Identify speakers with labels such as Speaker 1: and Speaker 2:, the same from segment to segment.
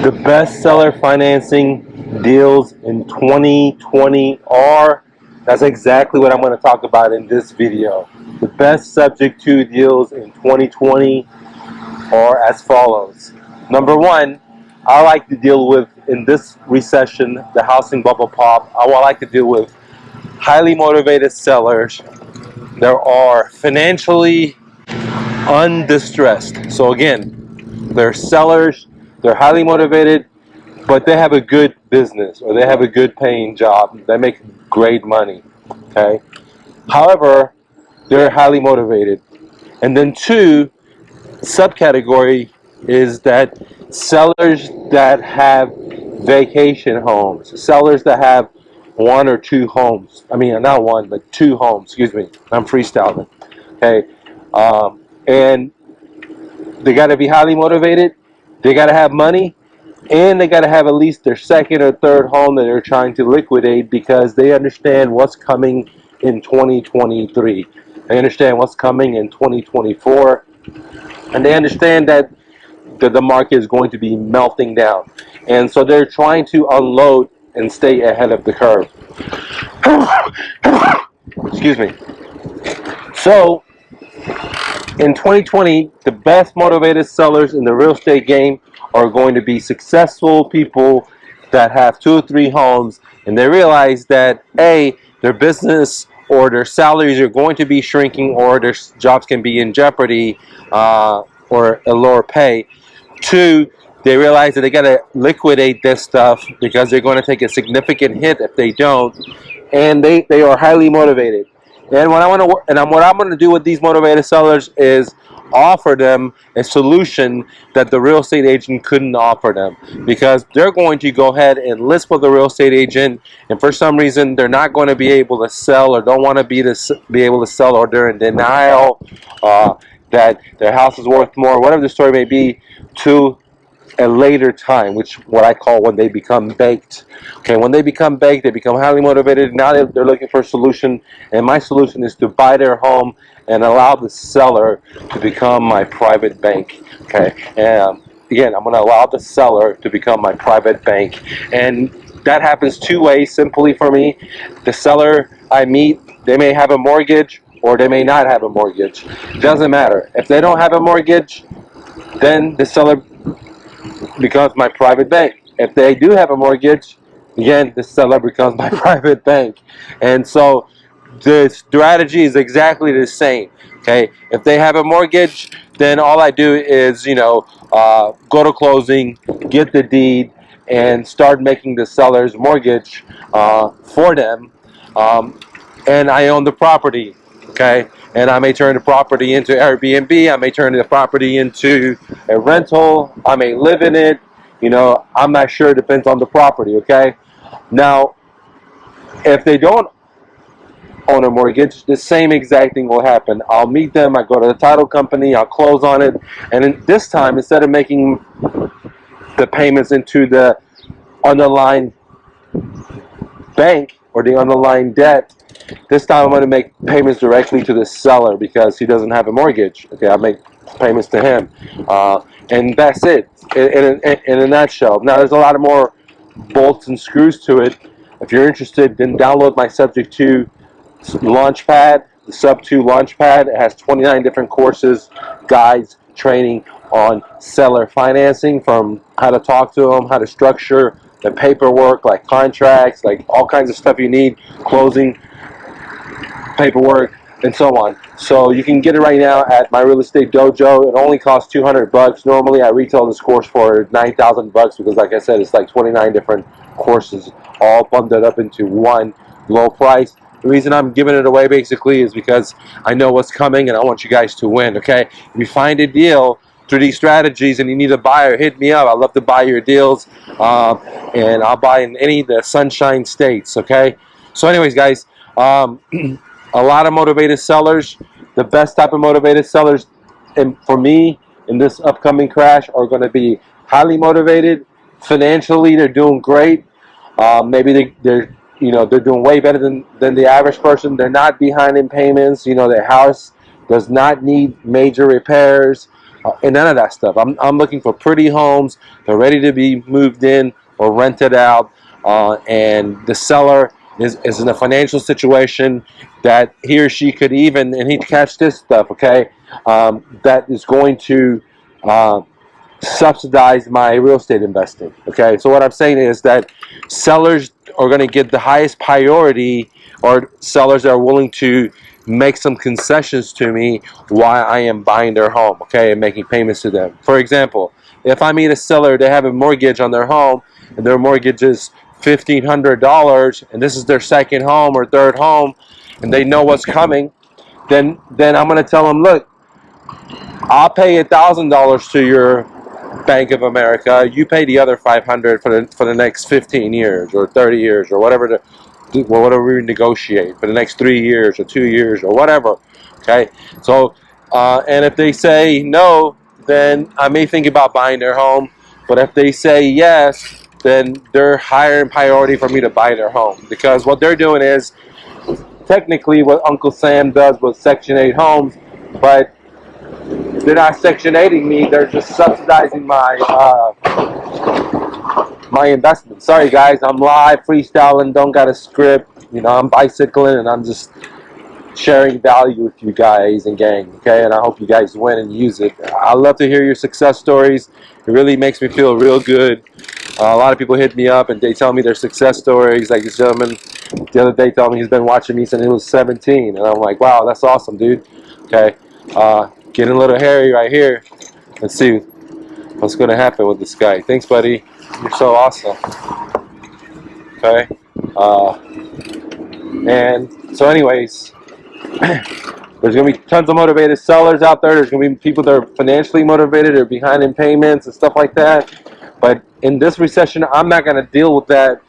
Speaker 1: The best seller financing deals in 2020 are, that's exactly what I'm going to talk about in this video. The best subject to deals in 2020 are as follows. Number one, I like to deal with, in this recession, the housing bubble pop, I like to deal with highly motivated sellers. There are financially undistressed. So again, they're sellers, they're highly motivated, but they have a good business or they have a good paying job. They make great money. Okay. However, they're highly motivated. And then two, subcategory is that sellers that have vacation homes, sellers that have one or two homes. I mean, not one, but two homes. Excuse me. I'm freestyling. Okay. And they got to be highly motivated. They got to have money. And they got to have at least their second or third home that they're trying to liquidate because they understand what's coming in 2023. They understand what's coming in 2024. And they understand that the market is going to be melting down. And so they're trying to unload and stay ahead of the curve. Excuse me. So, in 2020, the best motivated sellers in the real estate game are going to be successful people that have 2 or 3 homes, and they realize that A, their business or their salaries are going to be shrinking, or their jobs can be in jeopardy, or a lower pay. 2, they realize that they got to liquidate this stuff because they're going to take a significant hit if they don't, and they are highly motivated. And what I'm going to do with these motivated sellers is offer them a solution that the real estate agent couldn't offer them, because they're going to go ahead and list with the real estate agent, and for some reason they're not going to be able to sell, or don't want to be able to sell, or they're in denial that their house is worth more, whatever the story may be, to a later time, which what I call when they become baked. Okay, when they become baked, they become highly motivated. Now they're looking for a solution, and my solution is to buy their home and allow the seller to become my private bank. Okay, and again, I'm going to allow the seller to become my private bank, and that happens 2 ways simply for me. The seller I meet, they may have a mortgage or they may not have a mortgage. It doesn't matter. If they don't have a mortgage, then the seller becomes my private bank. If they do have a mortgage, again, the seller becomes my private bank. And so the strategy is exactly the same. Okay, if they have a mortgage, then all I do is, go to closing, get the deed, and start making the seller's mortgage for them. And I own the property. Okay, and I may turn the property into Airbnb. I may turn the property into a rental. I may live in it. I'm not sure. It depends on the property. Okay, now if they don't own a mortgage, the same exact thing will happen. I'll meet them. I go to the title company. I'll close on it, and then this time, instead of making the payments into the underlying bank or the underlying debt, this time I'm going to make payments directly to the seller because he doesn't have a mortgage. Okay, I'll make payments to him, and that's it in a nutshell. Now there's a lot of more bolts and screws to it. If you're interested, then download my Subject to LAUNCHPAD, the Sub 2 LAUNCHPAD. It has 29 different courses, guides, training on seller financing, from how to talk to them, how to structure the paperwork, like contracts, like all kinds of stuff you need, closing paperwork, and so on. So you can get it right now at my real estate dojo. It only costs $200. Normally I retail this course for $9,000 because, like I said, it's like 29 different courses all bundled up into one low price. The reason I'm giving it away basically is because I know what's coming and I want you guys to win. Okay, if you find a deal through these strategies and you need a buyer, hit me up. I love to buy your deals, and I'll buy in any of the sunshine states. Okay, so anyways, guys, a lot of motivated sellers. The best type of motivated sellers, and for me in this upcoming crash, are going to be highly motivated. Financially, they're doing great. Maybe they're doing way better than the average person. They're not behind in payments. Their house does not need major repairs. and none of that stuff. I'm looking for pretty homes. They're ready to be moved in or rented out, and the seller is in a financial situation that he or she could even, and he'd catch this stuff, okay, that is going to subsidize my real estate investing. Okay, so what I'm saying is that sellers are going to get the highest priority, or sellers that are willing to make some concessions to me while I am buying their home, okay, and making payments to them. For example, if I meet a seller, they have a mortgage on their home, and their mortgage is $1,500, and this is their second home or third home, and they know what's coming, then I'm going to tell them, look, I'll pay $1,000 to your Bank of America. You pay the other 500 for the next 15 years or 30 years or whatever whatever we negotiate for the next 3 years or 2 years or whatever. Okay, so and if they say no, then I may think about buying their home. But if they say yes, then they're higher in priority for me to buy their home, because what they're doing is technically what Uncle Sam does with Section 8 homes, but they're not Section 8ing me. They're just subsidizing my investment. Sorry guys, I'm live freestyling. Don't got a script. You know, I'm bicycling and I'm just sharing value with you guys and gang. Okay, and I hope you guys win and use it. I love to hear your success stories. It really makes me feel real good. A lot of people hit me up and they tell me their success stories. Like this gentleman the other day told me he's been watching me since he was 17, and I'm like, wow, that's awesome, dude. Okay. Getting a little hairy right here. Let's see what's going to happen with this guy. Thanks, buddy. You're so awesome. Okay. And so anyways, there's going to be tons of motivated sellers out there. There's going to be people that are financially motivated or behind in payments and stuff like that. But in this recession, I'm not going to deal with that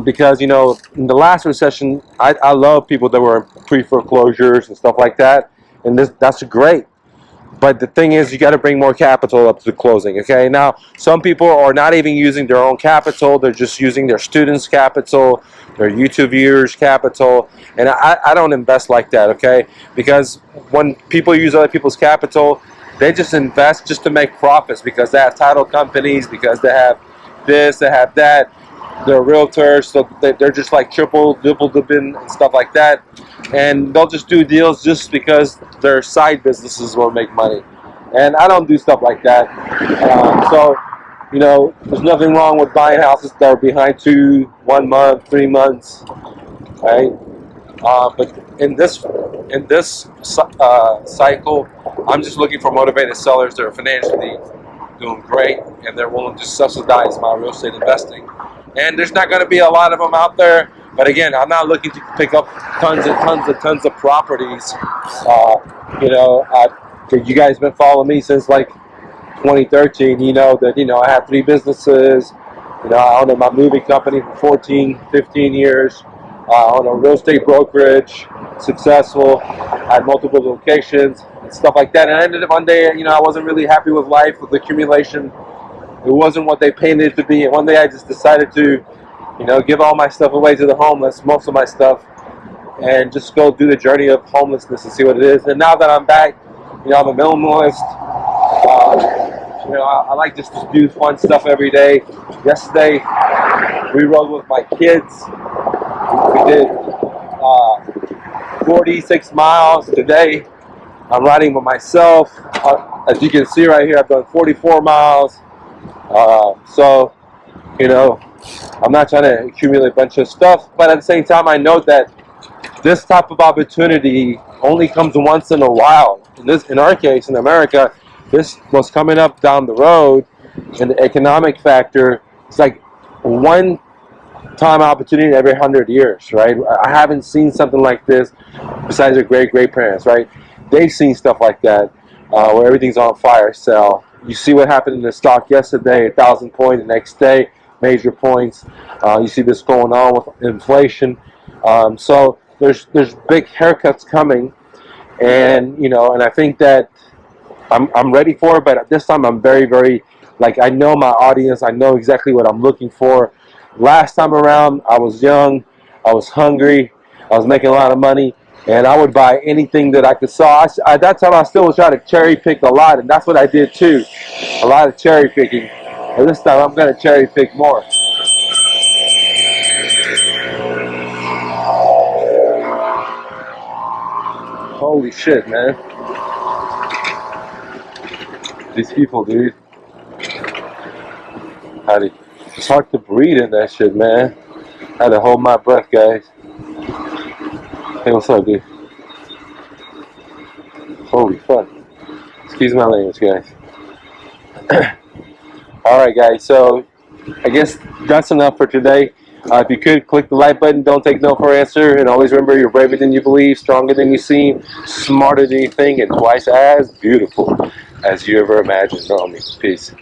Speaker 1: because, you know, in the last recession, I love people that were pre-foreclosures and stuff like that. And that's great. But the thing is, you got to bring more capital up to the closing, okay? Now, some people are not even using their own capital. They're just using their students' capital, their YouTube viewers' capital. And I don't invest like that, okay? Because when people use other people's capital, they just invest just to make profits because they have title companies, because they have this, they have that. They're realtors, so they're just like triple, double dipping and stuff like that. And they'll just do deals just because their side businesses will make money. And I don't do stuff like that. So, you know, there's nothing wrong with buying houses that are behind 2, 1 month, 3 months, right? But in this cycle, I'm just looking for motivated sellers that are financially doing great and they're willing to subsidize my real estate investing. And there's not going to be a lot of them out there. But again, I'm not looking to pick up tons of properties. You know, you guys been following me since like 2013. You know that, you know, I have 3 businesses. You know, I own my movie company for 14, 15 years. I own a real estate brokerage, successful. I had multiple locations and stuff like that. And I ended up one day, you know, I wasn't really happy with life, with the accumulation. It wasn't what they painted it to be. And one day I just decided to, you know, give all my stuff away to the homeless, most of my stuff, and just go do the journey of homelessness and see what it is. And now that I'm back, you know, I'm a minimalist. You know, I like just to do fun stuff every day. Yesterday, we rode with my kids. We did 46 miles. Today, I'm riding with myself. As you can see right here, I've done 44 miles. So, you know, I'm not trying to accumulate a bunch of stuff, but at the same time, I know that this type of opportunity only comes once in a while. In our case, in America, this was coming up down the road, and the economic factor, it's like one time opportunity every 100 years, right? I haven't seen something like this besides their great-great-parents, right? They've seen stuff like that where everything's on fire sale. You see what happened in the stock yesterday, 1,000 points, the next day, major points. You see this going on with inflation. So there's big haircuts coming, and you know, and I think that I'm ready for it. But at this time, I'm very like, I know my audience. I know exactly what I'm looking for. Last time around, I was young, I was hungry, I was making a lot of money, and I would buy anything that I could saw. At that time, I still was trying to cherry pick a lot, and that's what I did too. A lot of cherry picking. And this time, I'm gonna cherry pick more. Holy shit, man! These people, dude. It's hard to breathe in that shit, man. I had to hold my breath, guys. Hey, what's up, dude? Holy fuck. Excuse my language, guys. Alright, guys, so I guess that's enough for today. If you could, click the like button. Don't take no for an answer. And always remember, you're braver than you believe, stronger than you seem, smarter than you think, and twice as beautiful as you ever imagined. Peace.